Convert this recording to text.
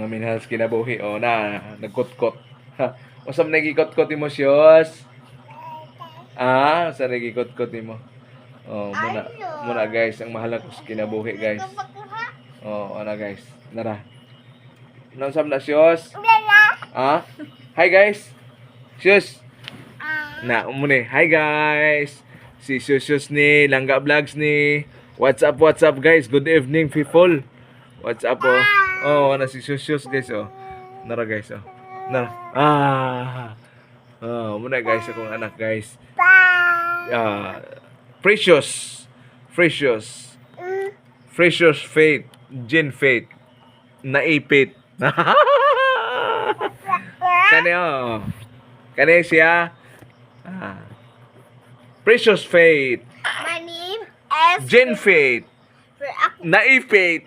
mga minahal sa kinabuhi. O na, nagkutkot. Usap nagikutkot mo siyos. Sa nagikutkot mo. Muna guys, ang mahal ko sa kinabuhi guys. Ana guys. Nara. Nausap na siyos. Hi guys. Siyos. Na, umuni. Hi guys. Si Siyos ni Langga Vlogs ni. What's up guys? Good evening people. What's up ana si Siyos guys Nara guys Nara. Muna guys akong anak guys. Precious Faith, Jen Faith, naipit. Kani siya. Precious Faith, My name is Jen Faith, naipit.